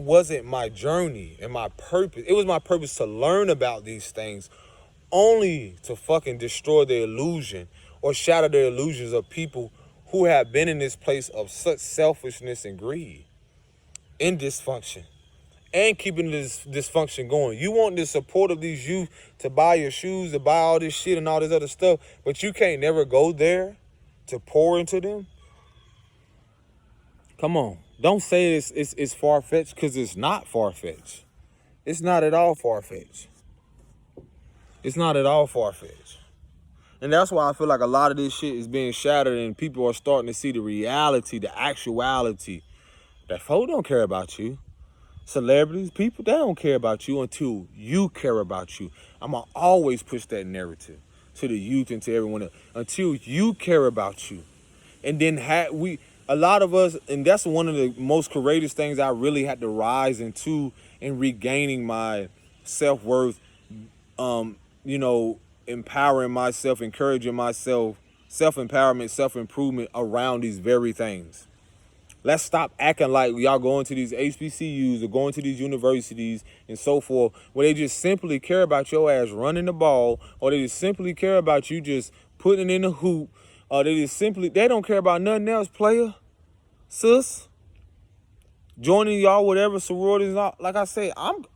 wasn't my journey and my purpose. It was my purpose to learn about these things, only to fucking destroy the illusion or shatter the illusions of people who have been in this place of such selfishness and greed and dysfunction, and keeping this dysfunction going. You want the support of these youth to buy your shoes, to buy all this shit and all this other stuff, but you can't never go there to pour into them. Come on. Don't say it's far-fetched, because it's not far-fetched. It's not at all far-fetched. It's not at all far-fetched. And that's why I feel like a lot of this shit is being shattered and people are starting to see the reality, the actuality, that folks don't care about you. Celebrities, people, they don't care about you until you care about you. I'm going to always push that narrative to the youth and to everyone else. Until you care about you. And then a lot of us, and that's one of the most courageous things I really had to rise into in regaining my self-worth, empowering myself, encouraging myself, self-empowerment, self-improvement around these very things. Let's stop acting like y'all going to these HBCUs or going to these universities and so forth, where they just simply care about your ass running the ball, or they just simply care about you just putting it in the hoop, or they don't care about nothing else, player. Sis, joining y'all whatever sororities. Like I say, I'm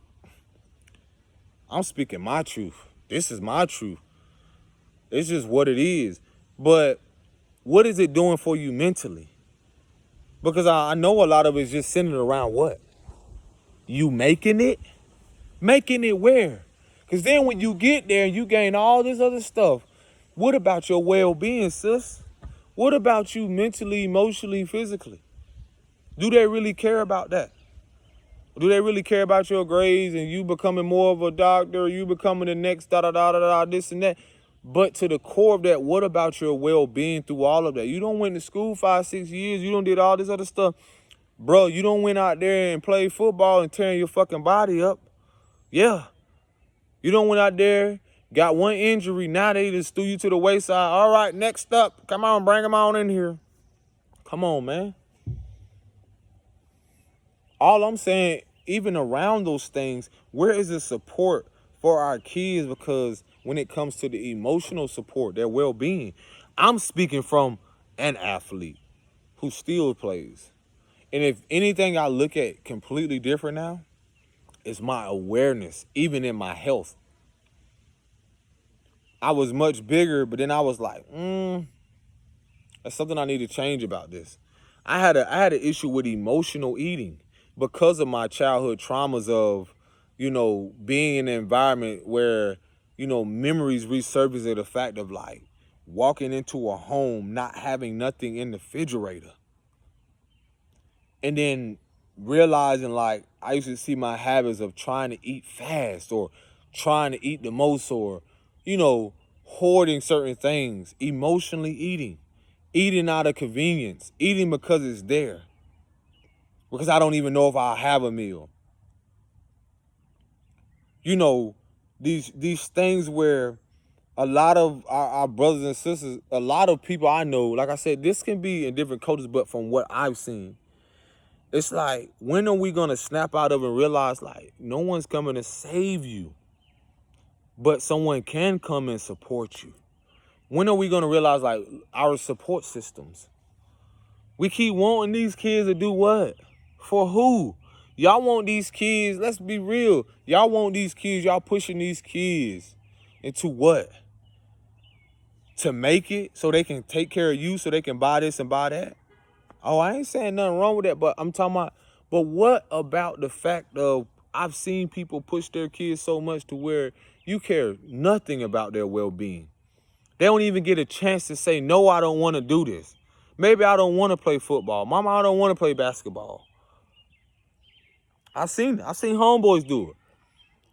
speaking my truth. This is my truth. It's just what it is. But what is it doing for you mentally? Because I know a lot of it's just centered around what? You making it? Making it where? Because then when you get there and you gain all this other stuff, what about your well-being, sis? What about you mentally, emotionally, physically? Do they really care about that? Do they really care about your grades and you becoming more of a doctor, you becoming the next this and that? But to the core of that, what about your well-being through all of that? You don't went to school 5-6 years. You don't did all this other stuff. Bro, you don't went out there and play football and tearing your fucking body up. Yeah. You don't went out there, got one injury. Now they just threw you to the wayside. All right, next up. Come on, bring them on in here. Come on, man. All I'm saying, even around those things, where is the support for our kids? Because when it comes to the emotional support, their well-being, I'm speaking from an athlete who still plays. And if anything I look at completely different now, it's my awareness, even in my health. I was much bigger, but then I was like, that's something I need to change about this. I had an issue with emotional eating because of my childhood traumas of, being in an environment where, memories resurface of the fact of like walking into a home, not having nothing in the refrigerator. And then realizing like I used to see my habits of trying to eat fast or trying to eat the most or, hoarding certain things, emotionally eating out of convenience, eating because it's there, because I don't even know if I'll have a meal. These things where a lot of our brothers and sisters, a lot of people I know, like I said, this can be in different cultures, but from what I've seen, it's like, when are we going to snap out of and realize, like, no one's coming to save you, but someone can come and support you? When are we going to realize, like, our support systems? We keep wanting these kids to do what? For who? Y'all want these kids, let's be real. Y'all want these kids, y'all pushing these kids into what? To make it so they can take care of you, so they can buy this and buy that? Oh, I ain't saying nothing wrong with that, but I'm talking about, but what about the fact of I've seen people push their kids so much to where you care nothing about their well-being. They don't even get a chance to say, no, I don't want to do this. Maybe I don't want to play football. Mama, I don't want to play basketball. I've seen it. I've seen homeboys do it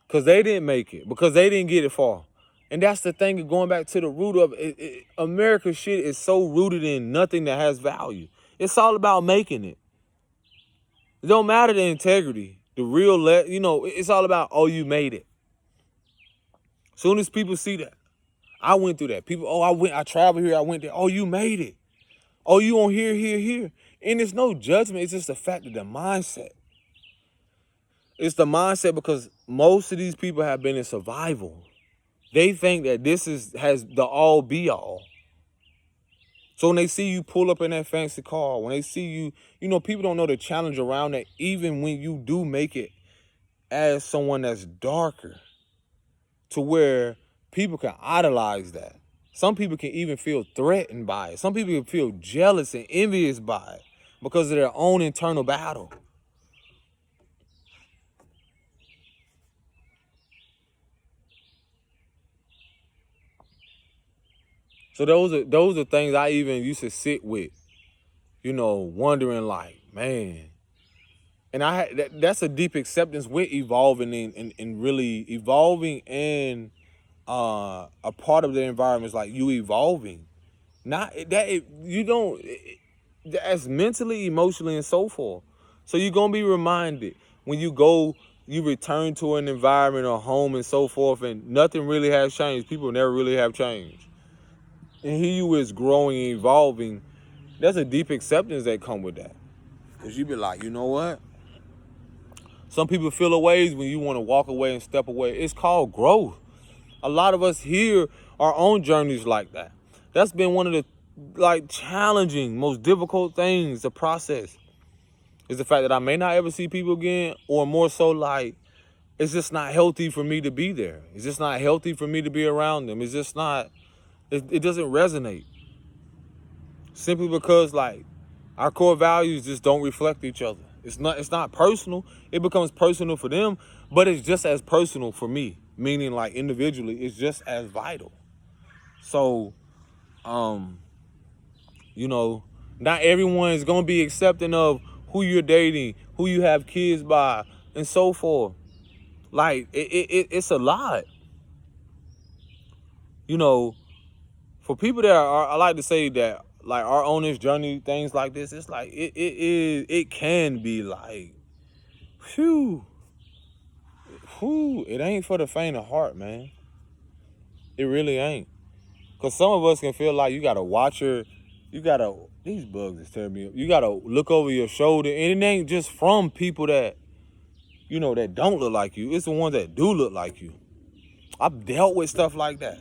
because they didn't make it, because they didn't get it far. And that's the thing of going back to the root of it. America's shit is so rooted in nothing that has value. It's all about making it. It don't matter the integrity, the real, it's all about, oh, you made it. Soon as people see that, I went through that. People, oh, I traveled here, I went there. Oh, you made it. Oh, you on here. And it's no judgment. It's just the fact of the mindset. It's the mindset because most of these people have been in survival. They think that this has the all be all. So when they see you pull up in that fancy car, when they see you, people don't know the challenge around that, even when you do make it as someone that's darker, to where people can idolize that. Some people can even feel threatened by it. Some people can feel jealous and envious by it because of their own internal battle. So those are things I even used to sit with, wondering like, man. And that's a deep acceptance with evolving and really evolving, and a part of the environment is like you evolving. Not that you don't, that's mentally, emotionally, and so forth. So you're gonna be reminded when you return to an environment or home and so forth, and nothing really has changed. People never really have changed. And here you is growing and evolving. There's a deep acceptance that come with that. Because you be like, you know what? Some people feel a ways when you want to walk away and step away. It's called growth. A lot of us here, our own journeys like that. That's been one of the challenging, most difficult things to process. Is the fact that I may not ever see people again, or more so like, it's just not healthy for me to be there. It's just not healthy for me to be around them. It's just not, it doesn't resonate. Simply because like our core values just don't reflect each other. It's not personal. It becomes personal for them, but it's just as personal for me. Meaning like individually, it's just as vital. So, not everyone is gonna be accepting of who you're dating, who you have kids by, and so forth. Like it's a lot. For people that are, I like to say that like are on this journey, things like this, it's like it can be like, whew, it ain't for the faint of heart, man. It really ain't. Cause some of us can feel like these bugs is tearing me up. You gotta look over your shoulder, and it ain't just from people that, that don't look like you. It's the ones that do look like you. I've dealt with stuff like that.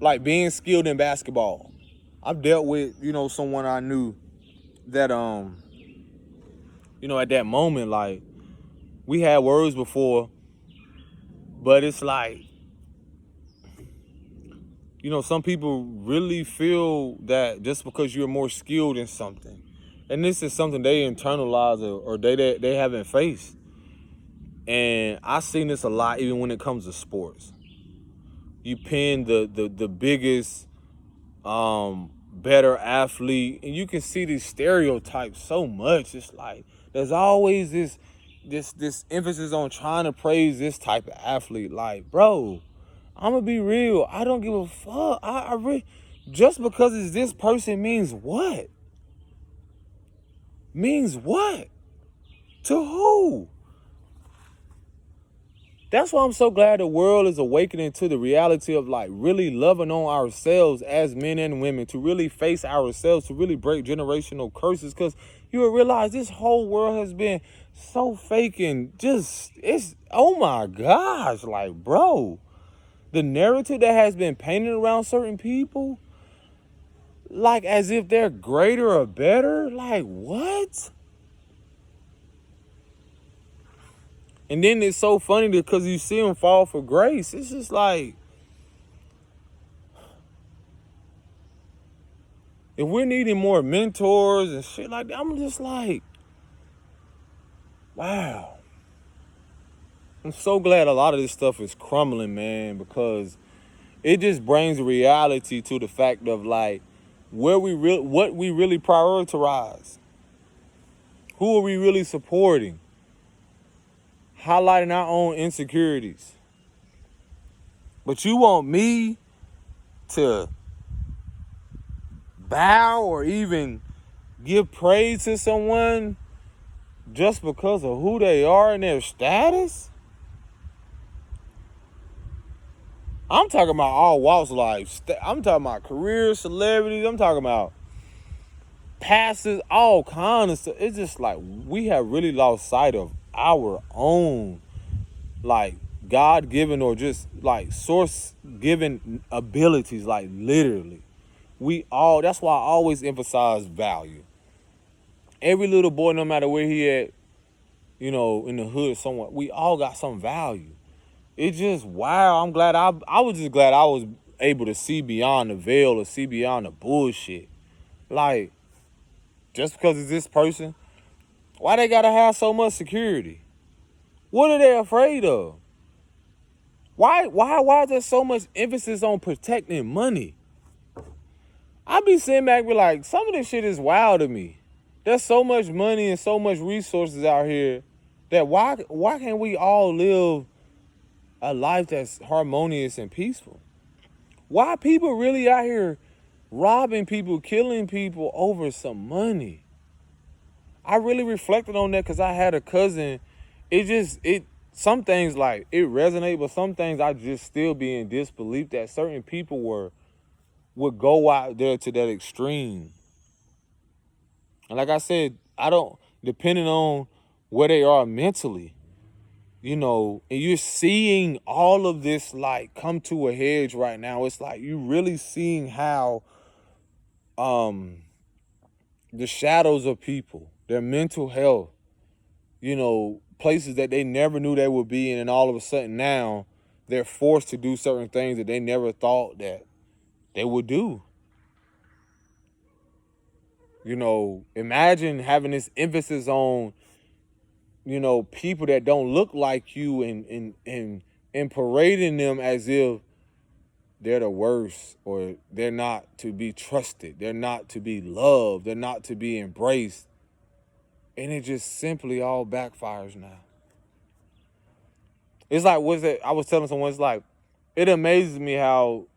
Like being skilled in basketball. I've dealt with, someone I knew that at that moment, like, we had words before, but it's like, some people really feel that just because you're more skilled in something, and this is something they internalize or they haven't faced. And I've seen this a lot, even when it comes to sports. You pin the biggest, better athlete, and you can see these stereotypes so much. It's like there's always this emphasis on trying to praise this type of athlete. Like, bro, I'm gonna be real. I don't give a fuck. I really, just because it's this person means what? Means what? To who? That's why I'm so glad the world is awakening to the reality of, like, really loving on ourselves as men and women, to really face ourselves, to really break generational curses. Because you will realize this whole world has been so fake and oh my gosh, like, bro, the narrative that has been painted around certain people, like as if they're greater or better, like, what? And then it's so funny because you see them fall for grace. It's just like, if we're needing more mentors and shit like that, I'm just like, wow. I'm so glad a lot of this stuff is crumbling, man, because it just brings reality to the fact of, like, what we really prioritize. Who are we really supporting? Highlighting our own insecurities. But you want me to bow or even give praise to someone just because of who they are and their status? I'm talking about all walks of life. I'm talking about career, celebrities. I'm talking about pastors, all kinds of stuff. It's just like we have really lost sight of our own, like, God-given or just like source-given abilities, like, literally. That's why I always emphasize value. Every little boy, no matter where he at, in the hood somewhere, we all got some value. It's just, wow. I was just glad I was able to see beyond the veil or see beyond the bullshit. Like, just because it's this person, why they gotta have so much security? What are they afraid of? Why is there so much emphasis on protecting money? I be sitting back and be like, some of this shit is wild to me. There's so much money and so much resources out here that why can't we all live a life that's harmonious and peaceful? Why people really out here robbing people, killing people over some money? I really reflected on that because I had a cousin. Some things, like, it resonate, but some things I just still be in disbelief that certain people would go out there to that extreme. And like I said, depending on where they are mentally, and you're seeing all of this, like, come to a head right now. It's like you really seeing how the shadows of people, their mental health, places that they never knew they would be in, and all of a sudden now they're forced to do certain things that they never thought that they would do. Imagine having this emphasis on, people that don't look like you and parading them as if they're the worst, or they're not to be trusted, they're not to be loved, they're not to be embraced. And it just simply all backfires now. It's like, I was telling someone, it's like, it amazes me how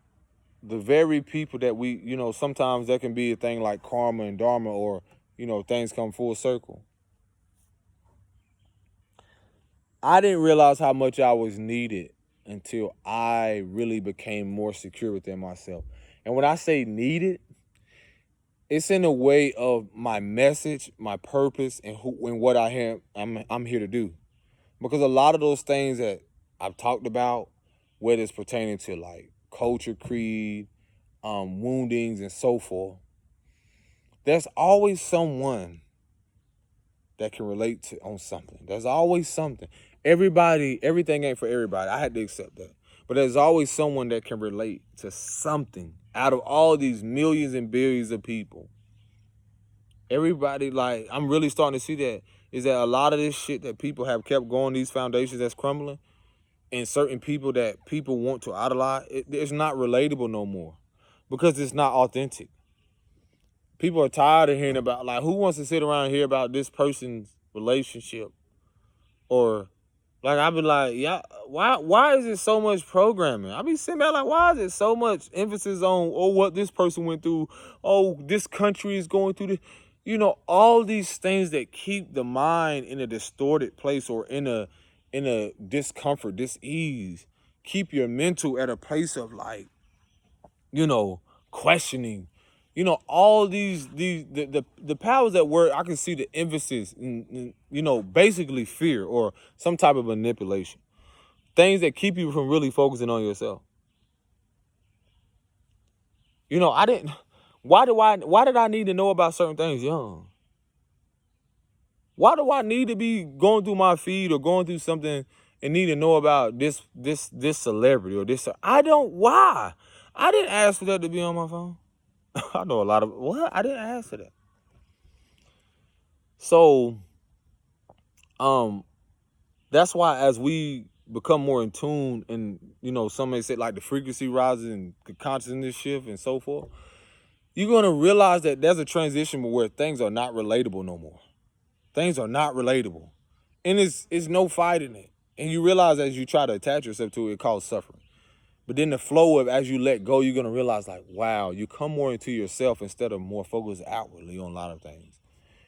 the very people that we, sometimes there can be a thing like karma and dharma, or, things come full circle. I didn't realize how much I was needed until I really became more secure within myself. And when I say needed, it's in the way of my message, my purpose, and what I'm here to do. Because a lot of those things that I've talked about, whether it's pertaining to, like, culture, creed, woundings, and so forth, there's always someone that can relate to on something. There's always something. Everything ain't for everybody. I had to accept that. But there's always someone that can relate to something out of all these millions and billions of people. Everybody, like, I'm really starting to see that, is that a lot of this shit that people have kept going, these foundations that's crumbling, and certain people that people want to idolize, it's not relatable no more because it's not authentic. People are tired of hearing about, like, who wants to sit around and hear about this person's relationship? Or, like, I be like, yeah, why is it so much programming? I be sitting back like, why is it so much emphasis on, oh, what this person went through? Oh, this country is going through this. You know, all these things that keep the mind in a distorted place or in a discomfort, dis-ease, keep your mental at a place of, like, you know, questioning. You know, all the powers that work, I can see the emphasis in, you know, basically fear or some type of manipulation. Things that keep you from really focusing on yourself. You know, why did I need to know about certain things young? Why do I need to be going through my feed or going through something and need to know about this celebrity or this? Why? I didn't ask for that to be on my phone. I know a lot of, what? I didn't ask for that. So, that's why as we become more in tune and, you know, some may say like the frequency rises and the consciousness shift and so forth, you're going to realize that there's a transition where things are not relatable no more. Things are not relatable. And it's no fighting it. And you realize as you try to attach yourself to it, it causes suffering. But then the flow of, as you let go, you're going to realize, like, wow, you come more into yourself instead of more focused outwardly on a lot of things.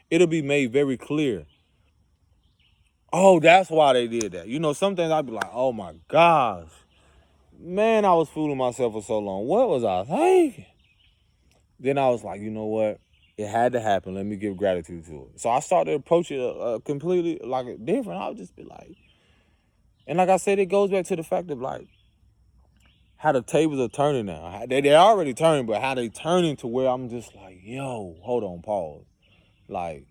It'll be made very clear. Oh, that's why they did that. You know, some things I'd be like, oh my gosh, man, I was fooling myself for so long. What was I thinking? Then I was like, you know what? It had to happen. Let me give gratitude to it. So I started to approach it completely like different. I would just be like, and like I said, it goes back to the fact of, like, how the tables are turning now. They're already turning, but how they turning to where I'm just like, yo, hold on, pause. Like,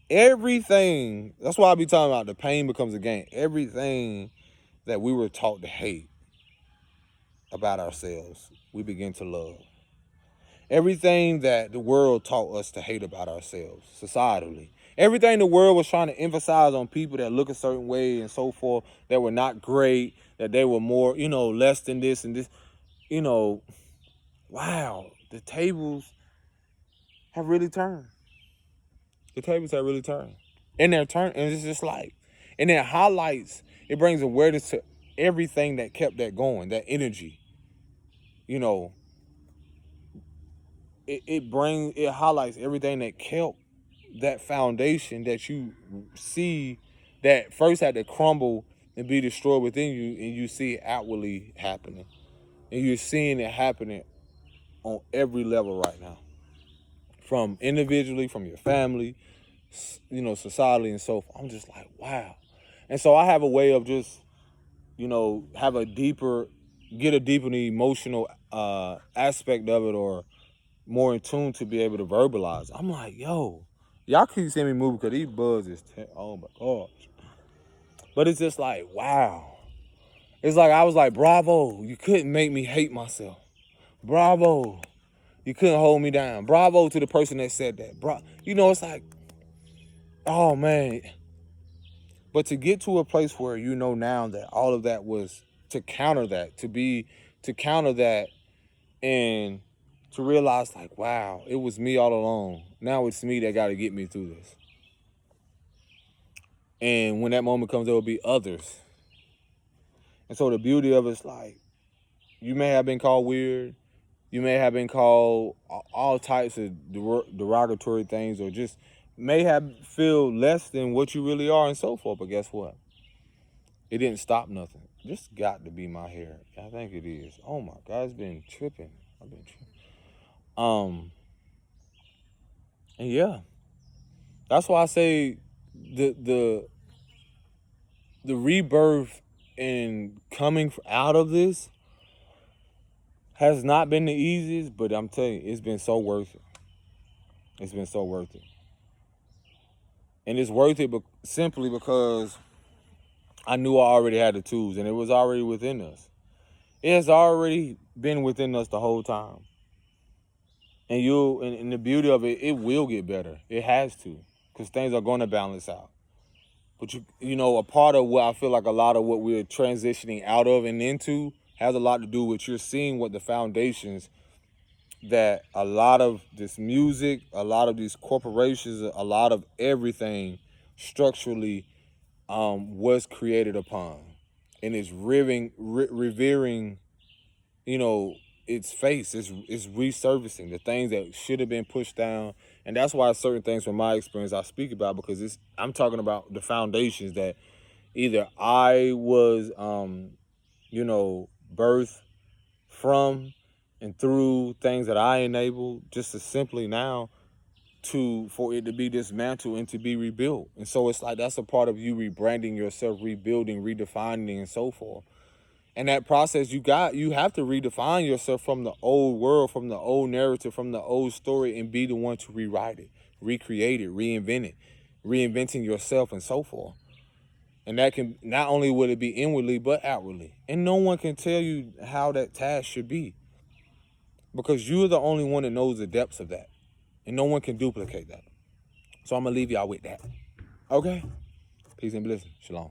everything, that's why I be talking about the pain becomes a gain. Everything that we were taught to hate about ourselves, we begin to love. Everything that the world taught us to hate about ourselves, societally. Everything the world was trying to emphasize on people that look a certain way and so forth, that were not great, that they were more, you know, less than this and this, you know, wow, the tables have really turned. The tables have really turned. And they're turned, and it's just like, and it highlights, it brings awareness to everything that kept that going, that energy. You know, it highlights everything that kept that foundation that you see that first had to crumble and be destroyed within you, and you see it outwardly happening. And you're seeing it happening on every level right now. From individually, from your family, you know, society and so forth. I'm just like, wow. And so I have a way of just, you know, get a deeper emotional aspect of it, or more in tune to be able to verbalize. I'm like, yo, y'all keep seeing me move because these buds is, oh my gosh. But it's just like, wow. It's like, I was like, bravo, you couldn't make me hate myself. Bravo, you couldn't hold me down. Bravo to the person that said that. You know, it's like, oh man. But to get to a place where you know now that all of that was to counter that, to counter that, and to realize, like, wow, it was me all along. Now it's me that got to get me through this. And when that moment comes, there will be others. And so the beauty of it's like, you may have been called weird. You may have been called all types of derogatory things, or just may have feel less than what you really are and so forth. But guess what? It didn't stop nothing. This got to be my hair. I think it is. Oh my God, it's been tripping. I've been tripping. And yeah, that's why I say the rebirth and coming out of this has not been the easiest, but I'm telling you, it's been so worth it. It's been so worth it. And it's worth it simply because I knew I already had the tools and it was already within us. It has already been within us the whole time. And the beauty of it, it will get better. It has to, because things are going to balance out. But a part of what I feel like a lot of what we're transitioning out of and into has a lot to do with you're seeing what the foundations that a lot of this music, a lot of these corporations, a lot of everything structurally was created upon, and it's revering, its face. It's resurfacing the things that should have been pushed down, and that's why certain things from my experience I speak about, because I'm talking about the foundations that either I was, birthed from and through things that I enabled, just as simply now for it to be dismantled and to be rebuilt. And so it's like that's a part of you rebranding yourself, rebuilding, redefining, and so forth. And that process you have to redefine yourself from the old world, from the old narrative, from the old story, and be the one to rewrite it, recreate it, reinvent it, reinventing yourself and so forth. And that can, not only will it be inwardly, but outwardly. And no one can tell you how that task should be, because you're the only one that knows the depths of that. And no one can duplicate that. So I'm going to leave y'all with that. Okay? Peace and blessings. Shalom.